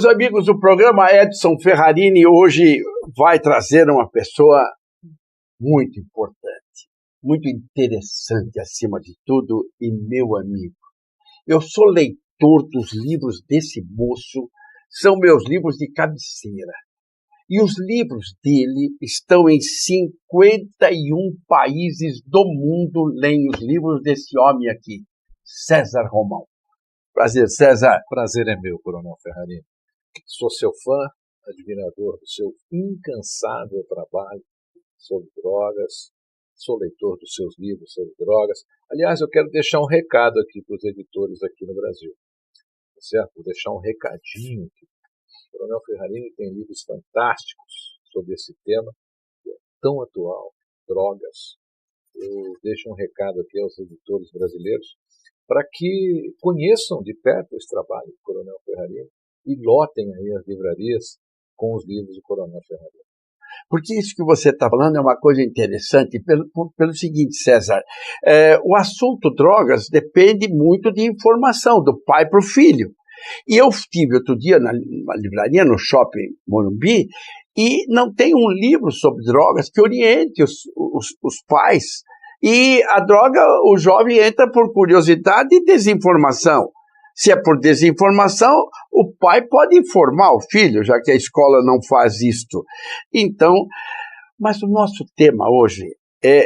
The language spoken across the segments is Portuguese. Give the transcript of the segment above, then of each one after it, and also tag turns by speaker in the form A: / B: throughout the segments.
A: Meus amigos, o programa Edson Ferrarini hoje vai trazer uma pessoa muito importante, muito interessante acima de tudo, e meu amigo. Eu sou leitor dos livros desse moço, são meus livros de cabeceira. E os livros dele estão em 51 países do mundo, leem os livros desse homem aqui, César Romão. Prazer, César.
B: Prazer é meu, Coronel Ferrarini. Sou seu fã, admirador do seu incansável trabalho sobre drogas, sou leitor dos seus livros sobre drogas. Aliás, eu quero deixar um recado aqui para os editores aqui no Brasil, certo? Vou deixar um recadinho aqui. O Coronel Ferrarini tem livros fantásticos sobre esse tema, que é tão atual, drogas. Eu deixo um recado aqui aos editores brasileiros para que conheçam de perto esse trabalho do Coronel Ferrarini e lotem aí as livrarias com os livros do Coronel Ferrarini.
A: Porque isso que você está falando é uma coisa interessante, pelo seguinte, César, o assunto drogas depende muito de informação do pai para o filho. E eu estive outro dia na livraria, no Shopping Morumbi, e não tem um livro sobre drogas que oriente os pais. E a droga, o jovem entra por curiosidade e desinformação. Se é por desinformação, o pai pode informar o filho, já que a escola não faz isto. Então, mas o nosso tema hoje é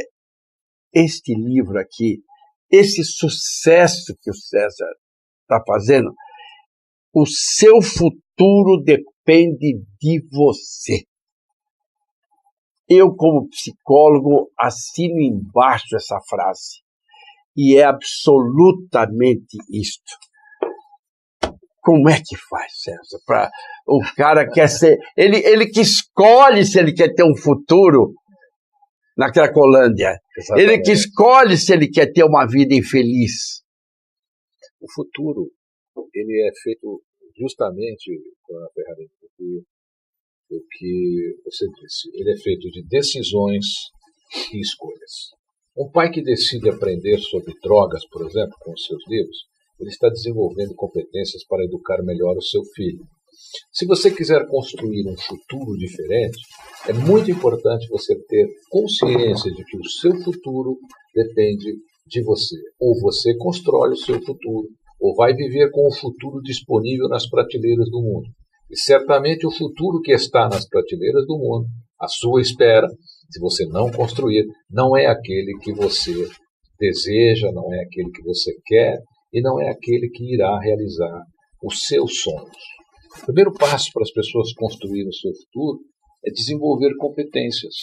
A: este livro aqui, esse sucesso que o César está fazendo. O seu futuro depende de você. Eu, como psicólogo, assino embaixo essa frase. E é absolutamente isto. Como é que faz, César? O cara quer ser... Ele que escolhe se ele quer ter um futuro na Cracolândia. Exatamente. Ele que escolhe se ele quer ter uma vida infeliz.
B: O futuro, ele é feito justamente, Coronel Ferrarini, o que você disse. Ele é feito de decisões e escolhas. Um pai que decide aprender sobre drogas, por exemplo, com os seus livros, ele está desenvolvendo competências para educar melhor o seu filho. Se você quiser construir um futuro diferente, é muito importante você ter consciência de que o seu futuro depende de você. Ou você constrói o seu futuro, ou vai viver com o futuro disponível nas prateleiras do mundo. E certamente o futuro que está nas prateleiras do mundo, à sua espera, se você não construir, não é aquele que você deseja, não é aquele que você quer, e não é aquele que irá realizar os seus sonhos. O primeiro passo para as pessoas construírem o seu futuro é desenvolver competências.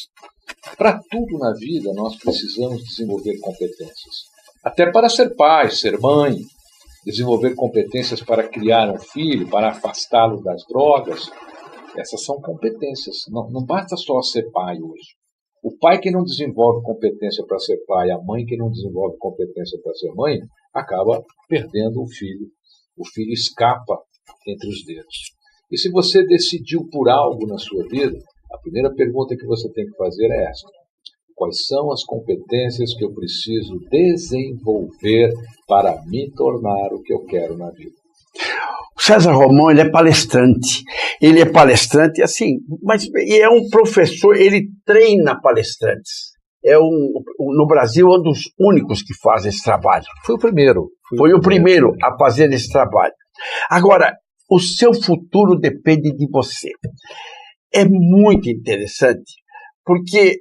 B: Para tudo na vida, nós precisamos desenvolver competências. Até para ser pai, ser mãe, desenvolver competências para criar um filho, para afastá-lo das drogas. Essas são competências. Não basta só ser pai hoje. O pai que não desenvolve competência para ser pai, a mãe que não desenvolve competência para ser mãe, acaba perdendo o filho. O filho escapa entre os dedos. E se você decidiu por algo na sua vida, a primeira pergunta que você tem que fazer é esta: quais são as competências que eu preciso desenvolver para me tornar o que eu quero na vida?
A: O César Romão, ele é palestrante. Ele é palestrante, assim, mas é um professor, ele treina palestrantes. No Brasil, um dos únicos que faz esse trabalho.
B: Foi o primeiro.
A: Foi o primeiro a fazer esse trabalho. Agora, o seu futuro depende de você. É muito interessante, porque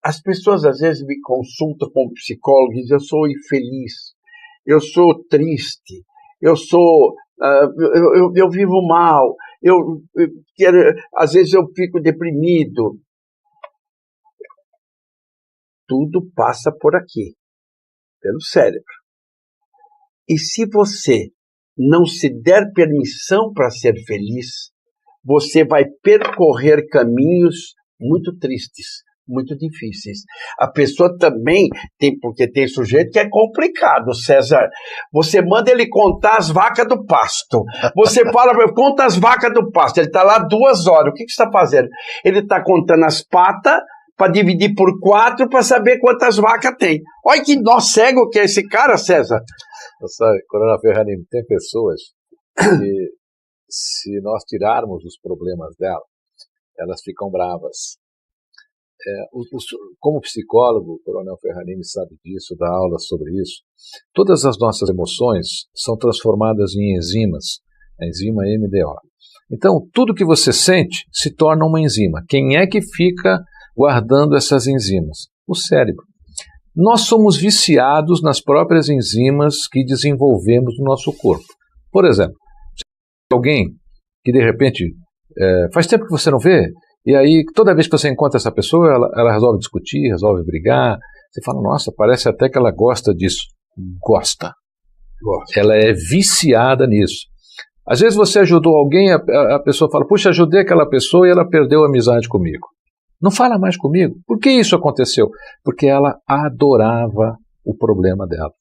A: as pessoas às vezes me consultam como psicólogo e dizem: eu sou infeliz, eu sou triste, eu vivo mal, às vezes eu fico deprimido. Tudo passa por aqui, pelo cérebro. E se você não se der permissão para ser feliz, você vai percorrer caminhos muito tristes, muito difíceis. A pessoa também porque tem sujeito que é complicado, César. Você manda ele contar as vacas do pasto. Você fala, conta as vacas do pasto. Ele está lá 2 horas. O que você está fazendo? Ele está contando as patas para dividir por 4 para saber quantas vacas tem. Olha que nó cego que é esse cara, César.
B: Sabe, Coronel Ferrarini, tem pessoas que se nós tirarmos os problemas dela, elas ficam bravas. Como psicólogo, o Coronel Ferrarini sabe disso, dá aulas sobre isso. Todas as nossas emoções são transformadas em enzimas, a enzima MDO. Então, tudo que você sente se torna uma enzima. Quem é que fica guardando essas enzimas? O cérebro. Nós somos viciados nas próprias enzimas que desenvolvemos no nosso corpo. Por exemplo, alguém que de repente faz tempo que você não vê, e aí toda vez que você encontra essa pessoa, ela resolve discutir, resolve brigar, você fala, nossa, parece até que ela gosta disso. Gosta. Ela é viciada nisso. Às vezes você ajudou alguém, a pessoa fala, puxa, ajudei aquela pessoa e ela perdeu a amizade comigo. Não fala mais comigo. Por que isso aconteceu? Porque ela adorava o problema dela.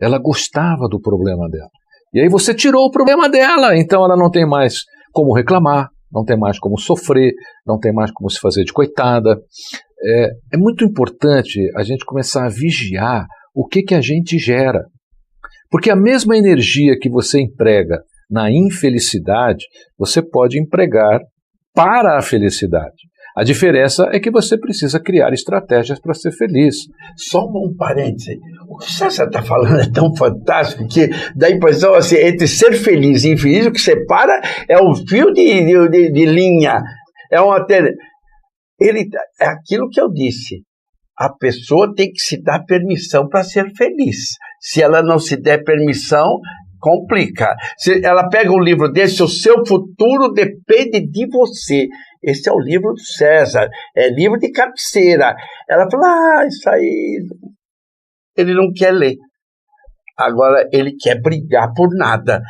B: Ela gostava do problema dela. E aí você tirou o problema dela, então ela não tem mais como reclamar, não tem mais como sofrer, não tem mais como se fazer de coitada. É muito importante a gente começar a vigiar o que a gente gera. Porque a mesma energia que você emprega na infelicidade, você pode empregar para a felicidade. A diferença é que você precisa criar estratégias para ser feliz.
A: Só um parêntese. O que o César está falando é tão fantástico que dá a impressão assim, entre ser feliz e infeliz, o que separa é um fio de linha. É aquilo que eu disse. A pessoa tem que se dar permissão para ser feliz. Se ela não se der permissão, complica. Se ela pega um livro desse, o seu futuro depende de você. Esse é o livro do César, é livro de cabeceira. Ela fala, isso aí, ele não quer ler. Agora, ele quer brigar por nada.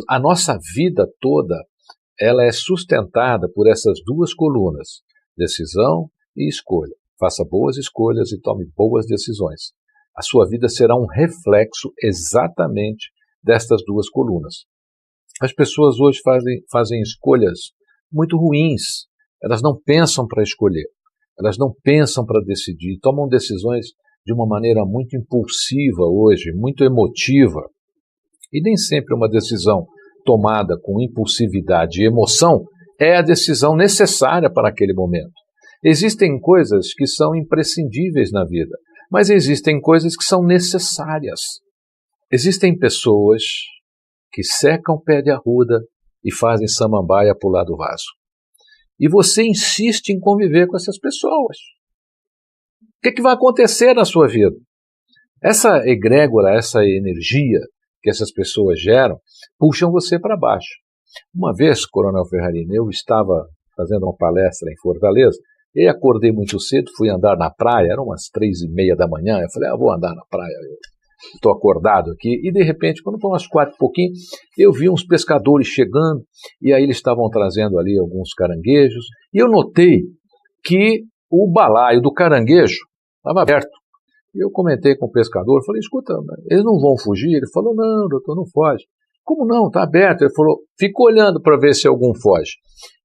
B: A nossa vida toda, ela é sustentada por essas duas colunas, decisão e escolha. Faça boas escolhas e tome boas decisões. A sua vida será um reflexo exatamente destas duas colunas. As pessoas hoje fazem escolhas muito ruins. Elas não pensam para escolher, elas não pensam para decidir, tomam decisões de uma maneira muito impulsiva hoje, muito emotiva. E nem sempre uma decisão tomada com impulsividade e emoção é a decisão necessária para aquele momento. Existem coisas que são imprescindíveis na vida, mas existem coisas que são necessárias. Existem pessoas que secam pé de arruda e fazem samambaia pular do vaso. E você insiste em conviver com essas pessoas. O que vai acontecer na sua vida? Essa egrégora, essa energia que essas pessoas geram, puxam você para baixo. Uma vez, Coronel Ferrarini, eu estava fazendo uma palestra em Fortaleza, e acordei muito cedo, fui andar na praia, eram umas 3:30 da manhã, eu falei, vou andar na praia, estou acordado aqui, e de repente, quando foi umas 4 e pouquinho, eu vi uns pescadores chegando, e aí eles estavam trazendo ali alguns caranguejos, e eu notei que o balaio do caranguejo estava aberto. E eu comentei com o pescador, falei, escuta, eles não vão fugir? Ele falou, não, doutor, não foge. Como não? Está aberto. Ele falou, fica olhando para ver se algum foge.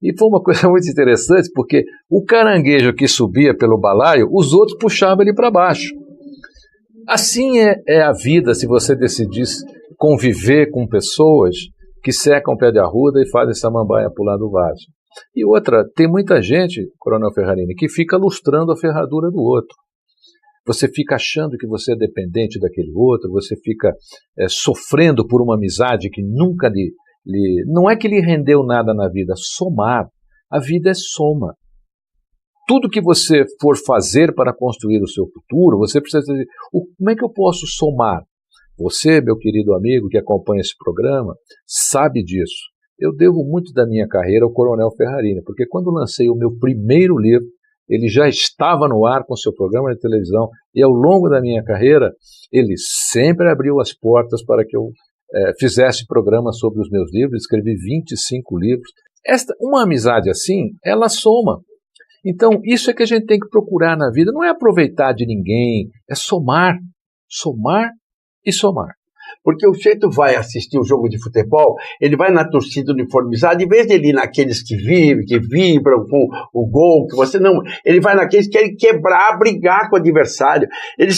B: E foi uma coisa muito interessante, porque o caranguejo que subia pelo balaio, os outros puxavam ele para baixo. Assim é a vida, se você decidir conviver com pessoas que secam pé de arruda e fazem samambaia pular do vaso. E outra, tem muita gente, Coronel Ferrarini, que fica lustrando a ferradura do outro. Você fica achando que você é dependente daquele outro, você fica sofrendo por uma amizade que nunca não é que lhe rendeu nada na vida, somar. A vida é soma. Tudo que você for fazer para construir o seu futuro, você precisa dizer, como é que eu posso somar? Você, meu querido amigo que acompanha esse programa, sabe disso. Eu devo muito da minha carreira ao Coronel Ferrarini, porque quando lancei o meu primeiro livro, ele já estava no ar com seu programa de televisão e ao longo da minha carreira ele sempre abriu as portas para que eu fizesse programas sobre os meus livros, escrevi 25 livros. Uma amizade assim, ela soma. Então isso é que a gente tem que procurar na vida, não é aproveitar de ninguém, é somar, somar e somar.
A: Porque o sujeito vai assistir um jogo de futebol, ele vai na torcida uniformizada, em vez de ele ir naqueles que vibram com o gol, que você não... Ele vai naqueles que querem quebrar, brigar com o adversário. Ele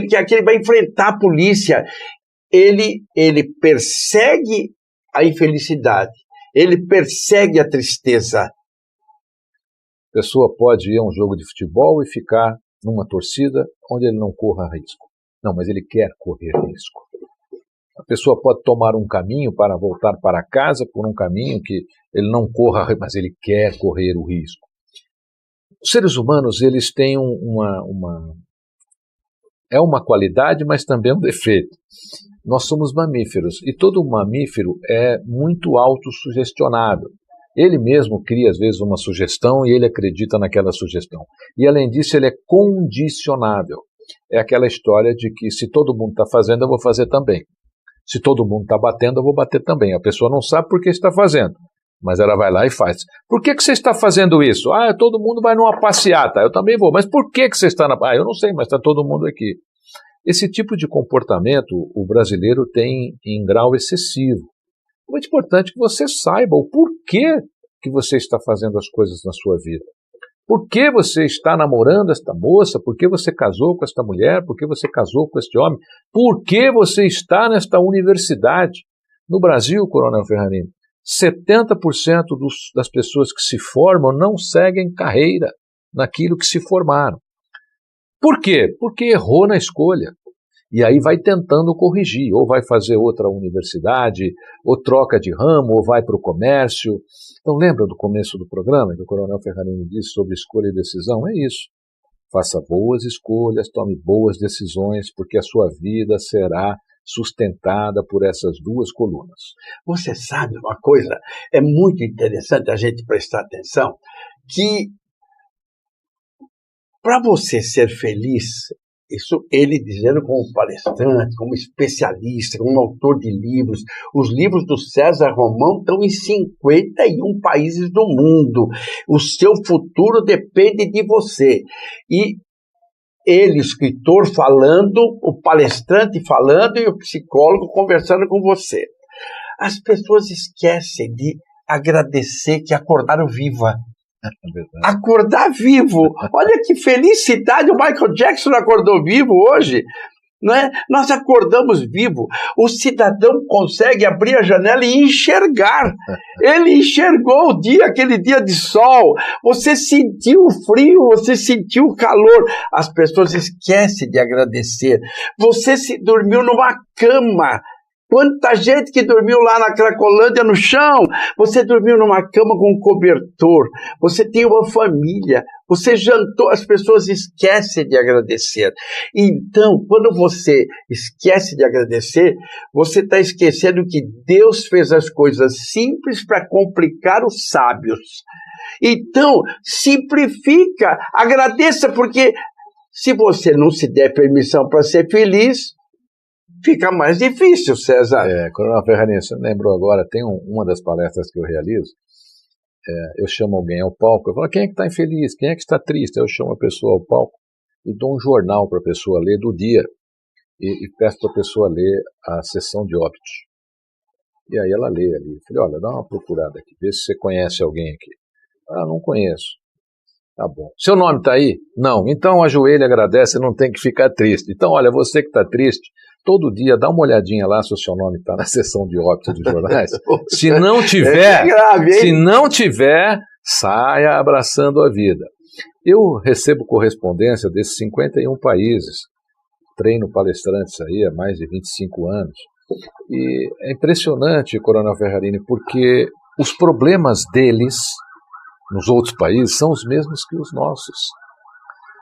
A: quer que ele vai enfrentar a polícia. Ele persegue a infelicidade. Ele persegue a tristeza.
B: A pessoa pode ir a um jogo de futebol e ficar numa torcida onde ele não corra risco. Não, mas ele quer correr risco. A pessoa pode tomar um caminho para voltar para casa por um caminho que ele não corra, mas ele quer correr o risco. Os seres humanos, eles têm é uma qualidade, mas também um defeito. Nós somos mamíferos, e todo mamífero é muito autossugestionável. Ele mesmo cria, às vezes, uma sugestão e ele acredita naquela sugestão. E, além disso, ele é condicionável. É aquela história de que se todo mundo está fazendo, eu vou fazer também. Se todo mundo está batendo, eu vou bater também. A pessoa não sabe por que está fazendo, mas ela vai lá e faz. Por que você está fazendo isso? Todo mundo vai numa passeata, eu também vou. Mas por que você está na... eu não sei, mas está todo mundo aqui. Esse tipo de comportamento o brasileiro tem em grau excessivo. É muito importante que você saiba o porquê que você está fazendo as coisas na sua vida. Por que você está namorando esta moça? Por que você casou com esta mulher? Por que você casou com este homem? Por que você está nesta universidade? No Brasil, Coronel Ferrarini, 70% das pessoas que se formam não seguem carreira naquilo que se formaram. Por quê? Porque errou na escolha. E aí vai tentando corrigir, ou vai fazer outra universidade, ou troca de ramo, ou vai para o comércio. Então lembra do começo do programa que o Coronel Ferrarini disse sobre escolha e decisão? É isso. Faça boas escolhas, tome boas decisões, porque a sua vida será sustentada por essas duas colunas.
A: Você sabe uma coisa, é muito interessante a gente prestar atenção, que para você ser feliz, isso ele dizendo como palestrante, como especialista, como autor de livros. Os livros do César Romão estão em 51 países do mundo. O seu futuro depende de você. E ele, o escritor falando, o palestrante falando e o psicólogo conversando com você. As pessoas esquecem de agradecer que acordaram viva. Acordar vivo. Olha que felicidade, o Michael Jackson acordou vivo hoje, não é? Nós acordamos vivo. O cidadão consegue abrir a janela e enxergar. Ele enxergou o dia, aquele dia de sol. Você sentiu o frio, você sentiu o calor. As pessoas esquecem de agradecer. Você se dormiu numa cama. Quanta gente que dormiu lá na Cracolândia no chão, você dormiu numa cama com um cobertor, você tem uma família, você jantou, as pessoas esquecem de agradecer. Então, quando você esquece de agradecer, você está esquecendo que Deus fez as coisas simples para complicar os sábios. Então, simplifica, agradeça, porque se você não se der permissão para ser feliz, fica mais difícil, César.
B: Coronel Ferrarini, você lembrou agora, tem uma das palestras que eu realizo, eu chamo alguém ao palco, eu falo, quem é que está infeliz, quem é que está triste? Eu chamo a pessoa ao palco e dou um jornal para a pessoa ler do dia e peço para a pessoa ler a sessão de óbitos. E aí ela lê ali, eu falei, olha, dá uma procurada aqui, vê se você conhece alguém aqui. Não conheço. Tá bom. Seu nome está aí? Não. Então ajoelha, agradece, não tem que ficar triste. Então, olha, você que está triste, todo dia dá uma olhadinha lá se o seu nome está na seção de óbitos dos jornais. Se não tiver, se não tiver, saia abraçando a vida. Eu recebo correspondência desses 51 países, treino palestrantes aí há mais de 25 anos. E é impressionante, Coronel Ferrarini, porque os problemas deles nos outros países são os mesmos que os nossos.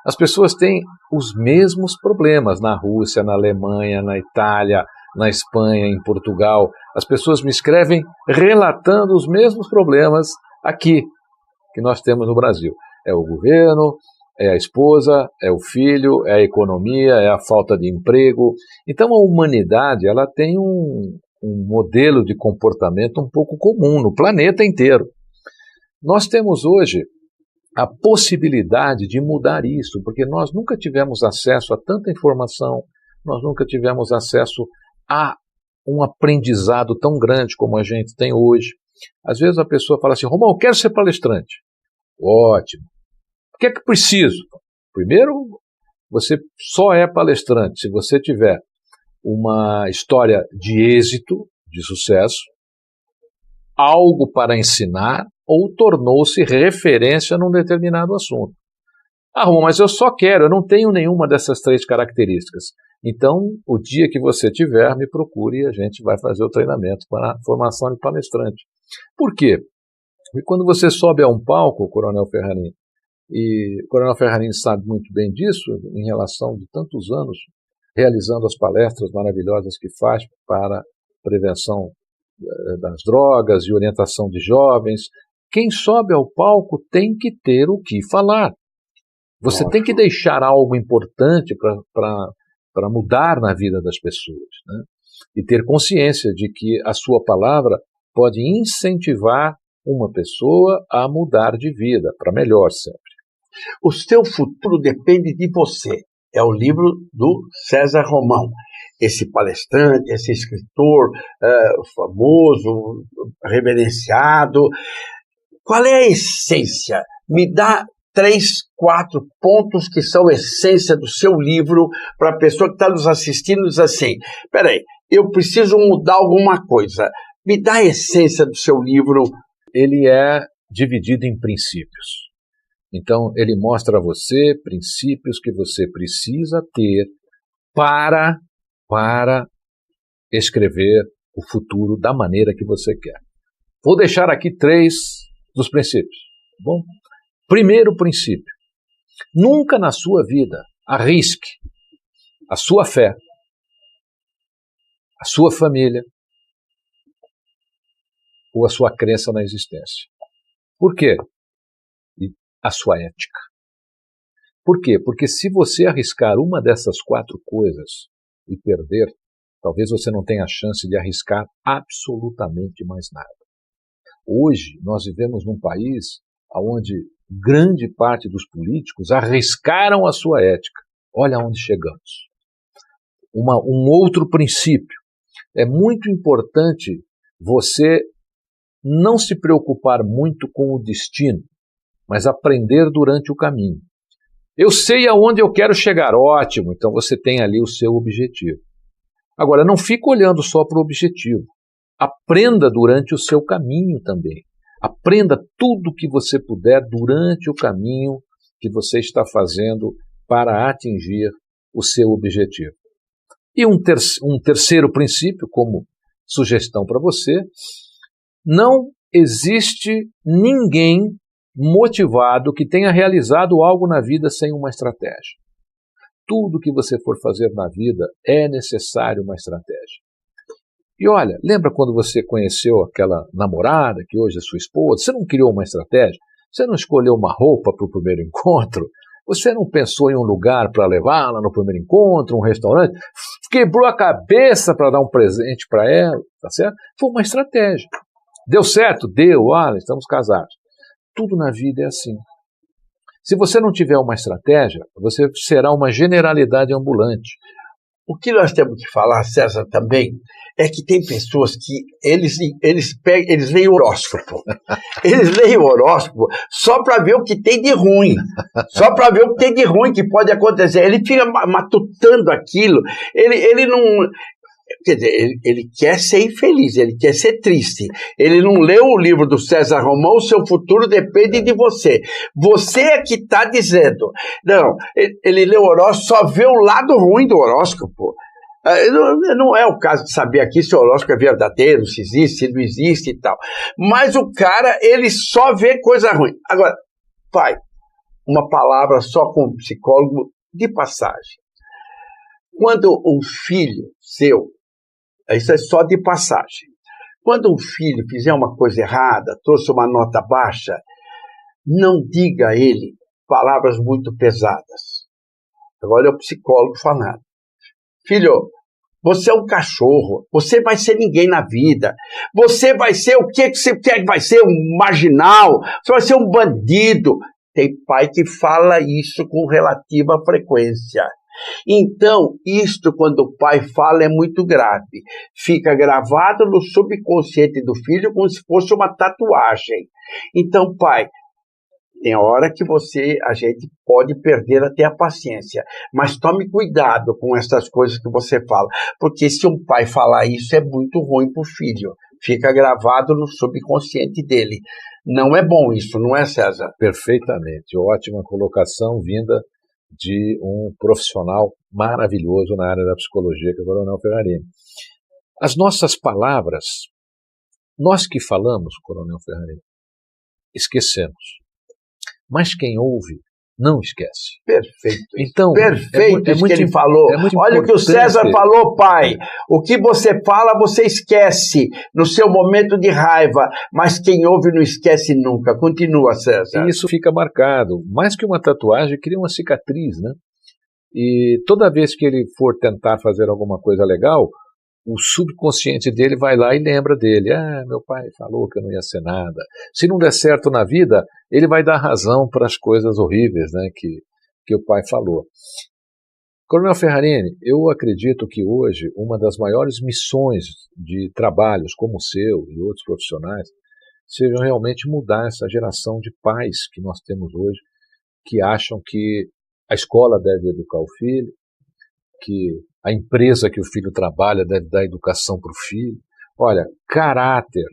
B: As pessoas têm os mesmos problemas na Rússia, na Alemanha, na Itália, na Espanha, em Portugal. As pessoas me escrevem relatando os mesmos problemas aqui que nós temos no Brasil. É o governo, é a esposa, é o filho, é a economia, é a falta de emprego. Então a humanidade ela tem um modelo de comportamento um pouco comum no planeta inteiro. Nós temos hoje a possibilidade de mudar isso, porque nós nunca tivemos acesso a tanta informação, nós nunca tivemos acesso a um aprendizado tão grande como a gente tem hoje. Às vezes a pessoa fala assim, Romão, eu quero ser palestrante. Ótimo. O que é que preciso? Primeiro, você só é palestrante se você tiver uma história de êxito, de sucesso, algo para ensinar ou tornou-se referência num determinado assunto. Romão, mas eu só quero, eu não tenho nenhuma dessas 3 características. Então, o dia que você tiver, me procure e a gente vai fazer o treinamento para a formação de palestrante. Por quê? Porque quando você sobe a um palco, Coronel Ferrarin, e o Coronel Ferrarin sabe muito bem disso, em relação de tantos anos, realizando as palestras maravilhosas que faz para prevenção das drogas e orientação de jovens. Quem sobe ao palco tem que ter o que falar. Você tem que deixar algo importante para mudar na vida das pessoas, né? E ter consciência de que a sua palavra pode incentivar uma pessoa a mudar de vida, para melhor sempre.
A: O seu futuro depende de você. É o livro do César Romão. Esse palestrante, esse escritor famoso, reverenciado. Qual é a essência? Me dá 3, 4 pontos que são a essência do seu livro para a pessoa que está nos assistindo e diz assim, peraí, eu preciso mudar alguma coisa. Me dá a essência do seu livro.
B: Ele é dividido em princípios. Então, ele mostra a você princípios que você precisa ter para escrever o futuro da maneira que você quer. Vou deixar aqui 3 dos princípios. Tá bom? Primeiro princípio: nunca na sua vida arrisque a sua fé, a sua família ou a sua crença na existência. Por quê? E a sua ética. Por quê? Porque se você arriscar uma dessas 4 coisas e perder, talvez você não tenha a chance de arriscar absolutamente mais nada. Hoje, nós vivemos num país onde grande parte dos políticos arriscaram a sua ética. Olha onde chegamos. Um outro princípio. É muito importante você não se preocupar muito com o destino, mas aprender durante o caminho. Eu sei aonde eu quero chegar, ótimo, então você tem ali o seu objetivo. Agora, não fique olhando só para o objetivo. Aprenda durante o seu caminho também. Aprenda tudo o que você puder durante o caminho que você está fazendo para atingir o seu objetivo. E um terceiro princípio, como sugestão para você: não existe ninguém motivado que tenha realizado algo na vida sem uma estratégia. Tudo que você for fazer na vida é necessário uma estratégia. E olha, lembra quando você conheceu aquela namorada que hoje é sua esposa? Você não criou uma estratégia? Você não escolheu uma roupa para o primeiro encontro? Você não pensou em um lugar para levá-la no primeiro encontro, um restaurante? Quebrou a cabeça para dar um presente para ela, tá certo? Foi uma estratégia. Deu certo? Deu, olha, estamos casados. Tudo na vida é assim. Se você não tiver uma estratégia, você será uma generalidade ambulante.
A: O que nós temos que falar, César, também, é que tem pessoas que eles leem o horóscopo. Eles leem o horóscopo só para ver o que tem de ruim. Só para ver o que tem de ruim que pode acontecer. Ele fica matutando aquilo. Ele não... Quer dizer, ele quer ser infeliz, ele quer ser triste. Ele não leu o livro do César Romão, o seu futuro depende de você. Você é que está dizendo. Não, ele leu o horóscopo, só vê o lado ruim do horóscopo. Não é o caso de saber aqui se o horóscopo é verdadeiro, se existe, se não existe e tal. Mas o cara, ele só vê coisa ruim. Agora, pai, uma palavra só como psicólogo de passagem. Quando um filho seu, isso é só de passagem, quando um filho fizer uma coisa errada, trouxe uma nota baixa, não diga a ele palavras muito pesadas. Agora é o psicólogo falando. Filho, você é um cachorro, você vai ser ninguém na vida, você vai ser o que você quer, vai ser um marginal, você vai ser um bandido. Tem pai que fala isso com relativa frequência. Então, isto quando o pai fala é muito grave. Fica gravado no subconsciente do filho como se fosse uma tatuagem. Então, pai, tem hora que a gente pode perder até a paciência, mas tome cuidado com essas coisas que você fala, porque se um pai falar isso é muito ruim para o filho. fica gravado no subconsciente dele. Não é bom isso, não é, César?
B: Perfeitamente. Ótima colocação vinda de um profissional maravilhoso na área da psicologia, que é o Coronel Ferrarini. As nossas palavras, nós que falamos, Coronel Ferrarini, esquecemos. Mas quem ouve não esquece.
A: Perfeito.
B: Então,
A: perfeito isso que ele falou. Olha o que o César falou, pai. O que você fala, você esquece no seu momento de raiva, mas quem ouve não esquece nunca. Continua, César.
B: E isso fica marcado. Mais que uma tatuagem, cria uma cicatriz, né? E toda vez que ele for tentar fazer alguma coisa legal, o subconsciente dele vai lá e lembra dele. Ah, meu pai falou que eu não ia ser nada. Se não der certo na vida, ele vai dar razão para as coisas horríveis, né, que o pai falou. Coronel Ferrarini, eu acredito que hoje uma das maiores missões de trabalhos como o seu e outros profissionais sejam realmente mudar essa geração de pais que nós temos hoje, que acham que a escola deve educar o filho, que a empresa que o filho trabalha deve dar educação para o filho. Olha, caráter,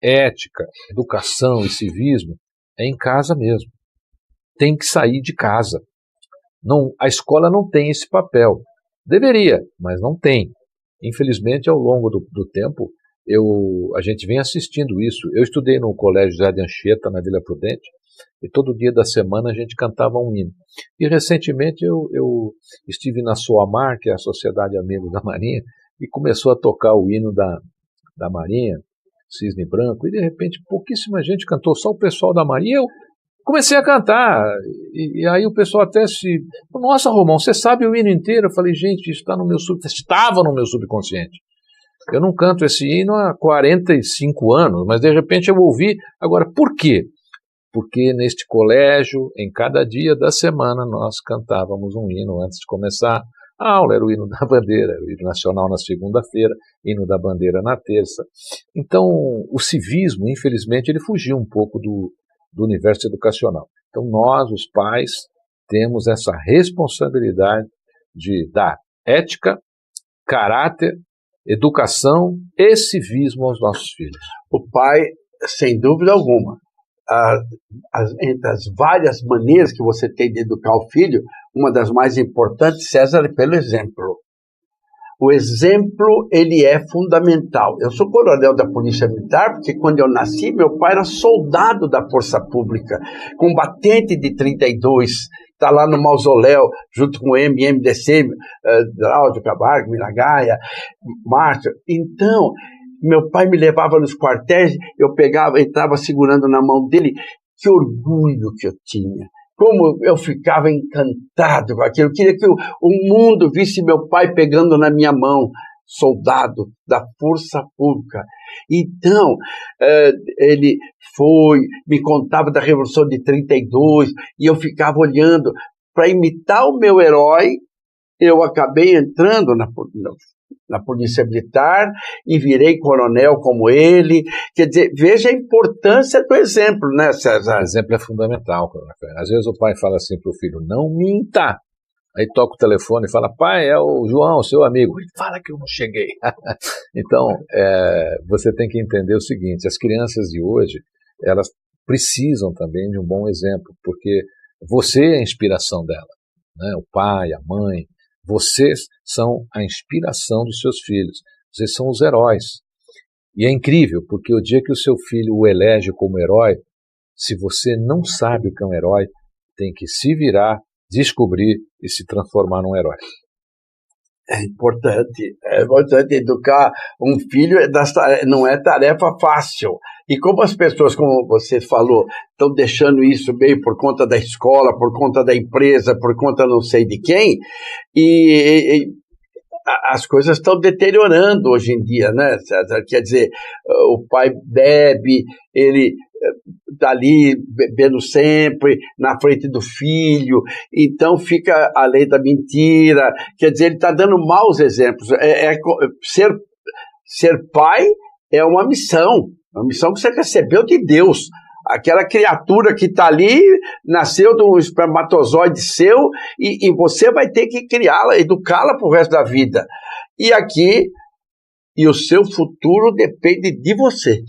B: ética, educação e civismo é em casa mesmo. Tem que sair de casa. Não, a escola não tem esse papel. Deveria, mas não tem. Infelizmente, ao longo do tempo, a gente vem assistindo isso. Eu estudei no Colégio José de Anchieta, na Vila Prudente, e todo dia da semana a gente cantava um hino. E recentemente eu estive na SOAMAR, que é a Sociedade Amigos da Marinha, e começou a tocar o hino da Marinha, Cisne Branco, e de repente pouquíssima gente cantou, só o pessoal da Marinha. Eu comecei a cantar, e aí o pessoal até nossa, Romão, você sabe o hino inteiro? Eu falei, gente, isso estava no meu subconsciente. Eu não canto esse hino há 45 anos, mas de repente eu ouvi. Agora, por quê? Porque neste colégio, em cada dia da semana, nós cantávamos um hino antes de começar a aula. Era o hino da bandeira, era o hino nacional na segunda-feira, hino da bandeira na terça. Então, o civismo, infelizmente, ele fugiu um pouco do universo educacional. Então, nós, os pais, temos essa responsabilidade de dar ética, caráter, educação e civismo aos nossos filhos.
A: O pai, sem dúvida alguma, entre as várias maneiras que você tem de educar o filho, uma das mais importantes, César, é pelo exemplo. O exemplo, ele é fundamental. Eu sou coronel da Polícia Militar porque quando eu nasci, meu pai era soldado da Força Pública, combatente de 32, está lá no mausoléu, junto com o MDC, Drauzio Camargo, Miragaia, Márcio. Então, meu pai me levava nos quartéis, eu entrava segurando na mão dele, que orgulho que eu tinha. Como eu ficava encantado com aquilo. Eu queria que o mundo visse meu pai pegando na minha mão, soldado da Força Pública. Então, ele me contava da Revolução de 32, e eu ficava olhando. Para imitar o meu herói, eu acabei entrando na Polícia Militar e virei coronel como ele. Quer dizer, veja a importância do exemplo, né, César?
B: O exemplo é fundamental, coronel. Às vezes o pai fala assim para o filho, não minta. Aí toca o telefone e fala, pai, é o João, seu amigo. Ele fala que eu não cheguei. Então, você tem que entender o seguinte, as crianças de hoje, elas precisam também de um bom exemplo, porque você é a inspiração dela, né? O pai, a mãe, vocês são a inspiração dos seus filhos, vocês são os heróis. E é incrível, porque o dia que o seu filho o elege como herói, se você não sabe o que é um herói, tem que se virar, descobrir e se transformar num herói.
A: É importante educar um filho, não é tarefa fácil. E como as pessoas, como você falou, estão deixando isso meio por conta da escola, por conta da empresa, por conta não sei de quem, e as coisas estão deteriorando hoje em dia, né, César? Quer dizer, o pai bebe, ele está ali bebendo sempre na frente do filho, então fica a lei da mentira. Quer dizer, ele está dando maus exemplos. Ser pai é uma missão que você recebeu de Deus. Aquela criatura que está ali nasceu de um espermatozoide seu e você vai ter que criá-la, educá-la para o resto da vida. E aqui E o seu futuro depende de você.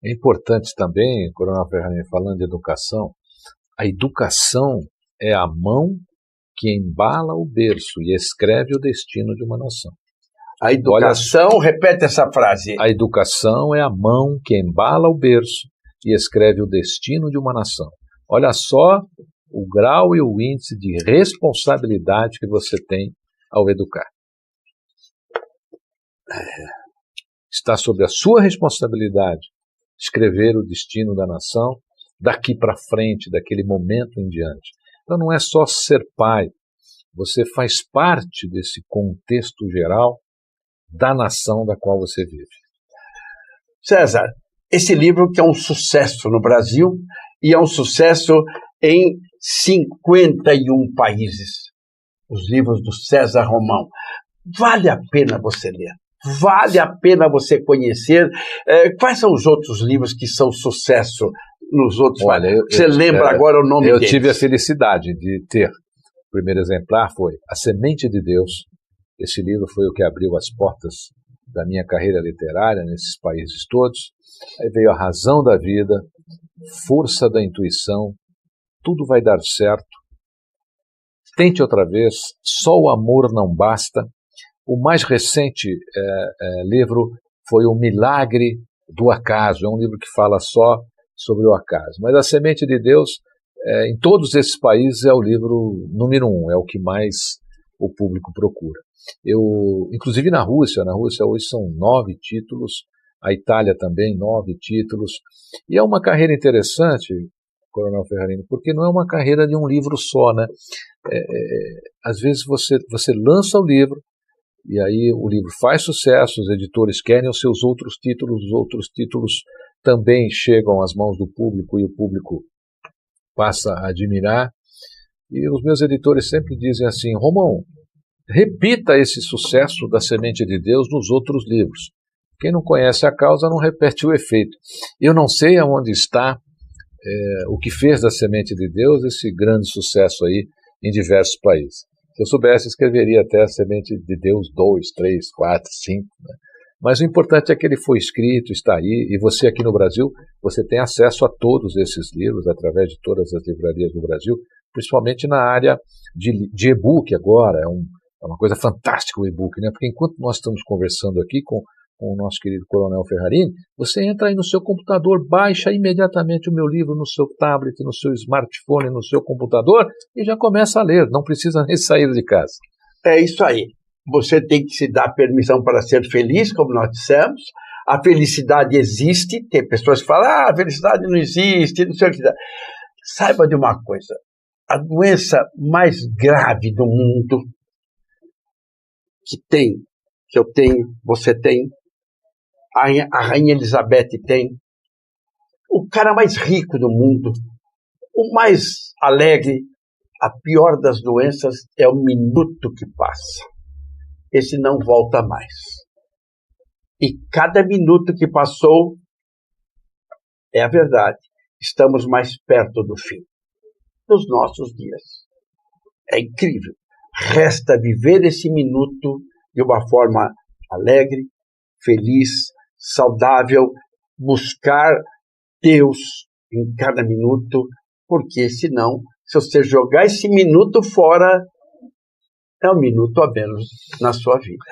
B: É importante também, Coronel Ferrarini, falando de educação, a educação é a mão que embala o berço e escreve o destino de uma nação.
A: A educação, repete essa frase.
B: A educação é a mão que embala o berço e escreve o destino de uma nação. Olha só o grau e o índice de responsabilidade que você tem ao educar. Está sob a sua responsabilidade escrever o destino da nação daqui para frente, daquele momento em diante. Então não é só ser pai, você faz parte desse contexto geral da nação da qual você vive.
A: César, esse livro que é um sucesso no Brasil e é um sucesso em 51 países. Os livros do César Romão. Vale a pena você ler. Vale a pena você conhecer. Quais são os outros livros que são sucesso nos outros países? Você lembra agora o nome deles?
B: Eu tive a felicidade de ter. O primeiro exemplar foi A Semente de Deus. Esse livro foi o que abriu as portas da minha carreira literária nesses países todos. Aí veio A Razão da Vida, Força da Intuição, Tudo Vai Dar Certo, Tente Outra Vez, Só o Amor Não Basta. O mais recente livro foi O Milagre do Acaso. É um livro que fala só sobre o acaso. Mas A Semente de Deus, em todos esses países, é o livro número 1, é o que mais o público procura. Inclusive na Rússia hoje são 9 títulos, a Itália também 9 títulos. E é uma carreira interessante, Coronel Ferrarini, porque não é uma carreira de um livro só, né? Às vezes você lança o livro, e aí o livro faz sucesso, os editores querem os seus outros títulos também chegam às mãos do público e o público passa a admirar. E os meus editores sempre dizem assim: Romão, repita esse sucesso da Semente de Deus nos outros livros. Quem não conhece a causa não repete o efeito. Eu não sei aonde está o que fez da Semente de Deus esse grande sucesso aí em diversos países. Se eu soubesse, escreveria até A Semente de Deus 2, 3, 4, 5. Né? Mas o importante é que ele foi escrito, está aí, e você aqui no Brasil, você tem acesso a todos esses livros, através de todas as livrarias do Brasil, principalmente na área de e-book agora. É uma coisa fantástica o e-book, né? Porque enquanto nós estamos conversando aqui com o nosso querido Coronel Ferrarini, você entra aí no seu computador, baixa imediatamente o meu livro no seu tablet, no seu smartphone, no seu computador e já começa a ler, não precisa nem sair de casa.
A: É isso aí. Você tem que se dar permissão para ser feliz, como nós dissemos. A felicidade existe. Tem pessoas que falam, a felicidade não existe, não sei o que. Saiba de uma coisa. A doença mais grave do mundo que eu tenho, você tem, a Rainha Elizabeth tem, o cara mais rico do mundo, o mais alegre, a pior das doenças é o minuto que passa. Esse não volta mais. E cada minuto que passou, é a verdade, estamos mais perto do fim dos nossos dias. É incrível. Resta viver esse minuto de uma forma alegre, feliz, saudável, buscar Deus em cada minuto, porque senão, se você jogar esse minuto fora, é um minuto a menos na sua vida.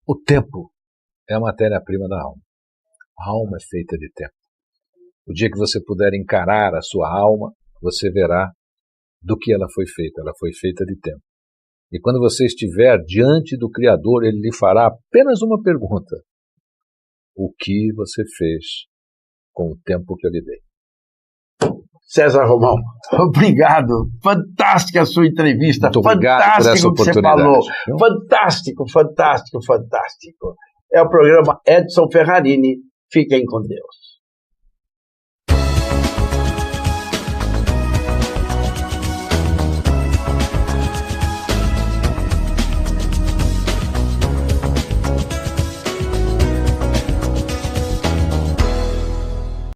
B: O tempo é a matéria-prima da alma. A alma é feita de tempo. O dia que você puder encarar a sua alma, você verá do que ela foi feita. Ela foi feita de tempo. E quando você estiver diante do Criador, Ele lhe fará apenas uma pergunta: o que você fez com o tempo que eu lhe dei?
A: César Romão, obrigado. Fantástica a sua entrevista.
B: Muito obrigado por essa oportunidade.
A: Você falou. Fantástico, fantástico, fantástico. É o programa Edson Ferrarini. Fiquem com Deus.